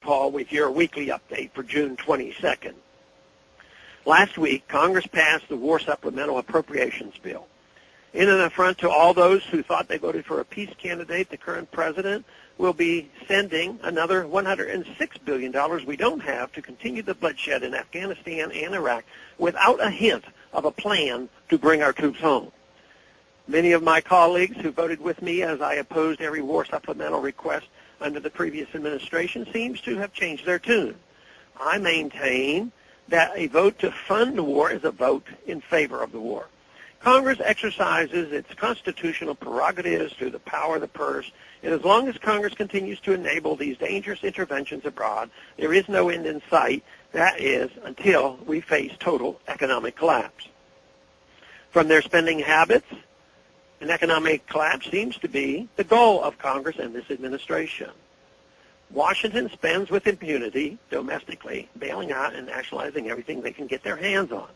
Paul, with your weekly update for June 22nd. Last week, Congress passed the War Supplemental Appropriations Bill. In an affront to all those who thought they voted for a peace candidate, the current president will be sending another $106 billion we don't have to continue the bloodshed in Afghanistan and Iraq without a hint of a plan to bring our troops home. Many of my colleagues who voted with me as I opposed every war supplemental request under the previous administration seems to have changed their tune. I maintain that a vote to fund the war is a vote in favor of the war. Congress exercises its constitutional prerogatives through the power of the purse, and as long as Congress continues to enable these dangerous interventions abroad, there is no end in sight, that is, until we face total economic collapse. From their spending habits, an economic collapse seems to be the goal of Congress and this administration. Washington spends with impunity domestically, bailing out and nationalizing everything they can get their hands on.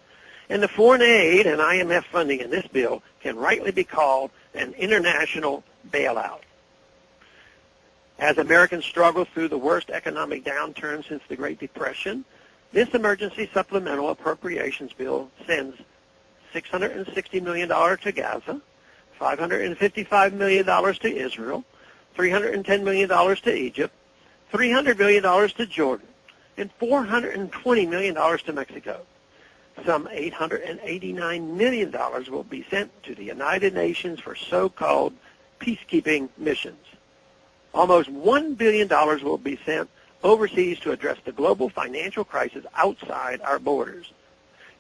And the foreign aid and IMF funding in this bill can rightly be called an international bailout. As Americans struggle through the worst economic downturn since the Great Depression, this emergency supplemental appropriations bill sends $660 million to Gaza, $555 million to Israel, $310 million to Egypt, $300 million to Jordan, and $420 million to Mexico. Some $889 million will be sent to the United Nations for so-called peacekeeping missions. Almost $1 billion will be sent overseas to address the global financial crisis outside our borders.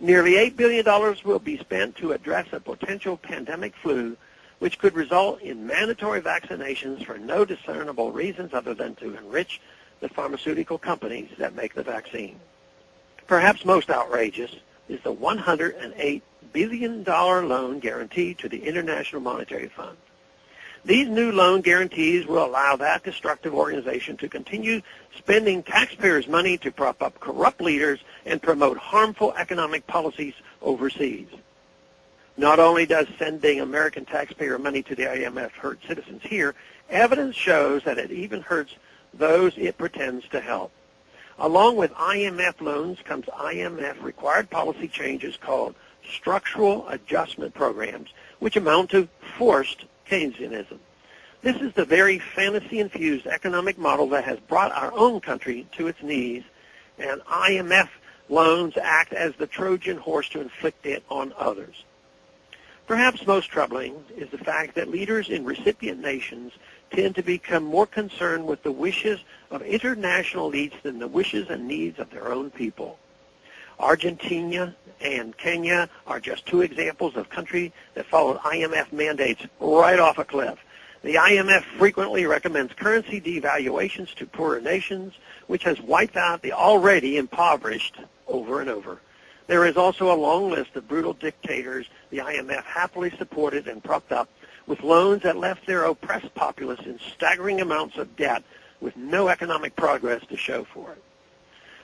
Nearly $8 billion will be spent to address a potential pandemic flu, which could result in mandatory vaccinations for no discernible reasons other than to enrich the pharmaceutical companies that make the vaccine. Perhaps most outrageous is the $108 billion loan guarantee to the International Monetary Fund. These new loan guarantees will allow that destructive organization to continue spending taxpayers' money to prop up corrupt leaders and promote harmful economic policies overseas. Not only does sending American taxpayer money to the IMF hurt citizens here, evidence shows that it even hurts those it pretends to help. Along with IMF loans comes IMF-required policy changes called structural adjustment programs, which amount to forced Keynesianism. This is the very fantasy-infused economic model that has brought our own country to its knees, and IMF loans act as the Trojan horse to inflict it on others. Perhaps most troubling is the fact that leaders in recipient nations tend to become more concerned with the wishes of international elites than the wishes and needs of their own people. Argentina and Kenya are just two examples of countries that followed IMF mandates right off a cliff. The IMF frequently recommends currency devaluations to poorer nations, which has wiped out the already impoverished over and over. There is also a long list of brutal dictators the IMF happily supported and propped up, with loans that left their oppressed populace in staggering amounts of debt with no economic progress to show for it.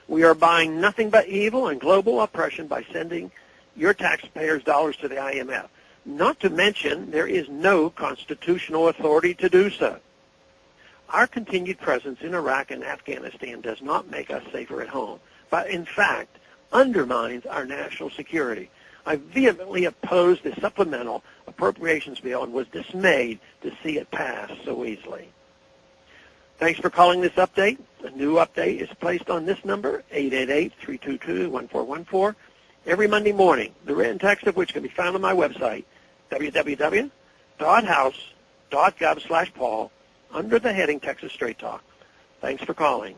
We are buying nothing but evil and global oppression by sending your taxpayers' dollars to the IMF. Not to mention, there is no constitutional authority to do so. Our continued presence in Iraq and Afghanistan does not make us safer at home, but in fact undermines our national security. I vehemently opposed the supplemental appropriations bill and was dismayed to see it pass so easily. Thanks for calling this update. A new update is placed on this number, 888-322-1414, every Monday morning, the written text of which can be found on my website, www.house.gov/Paul, under the heading Texas Straight Talk. Thanks for calling.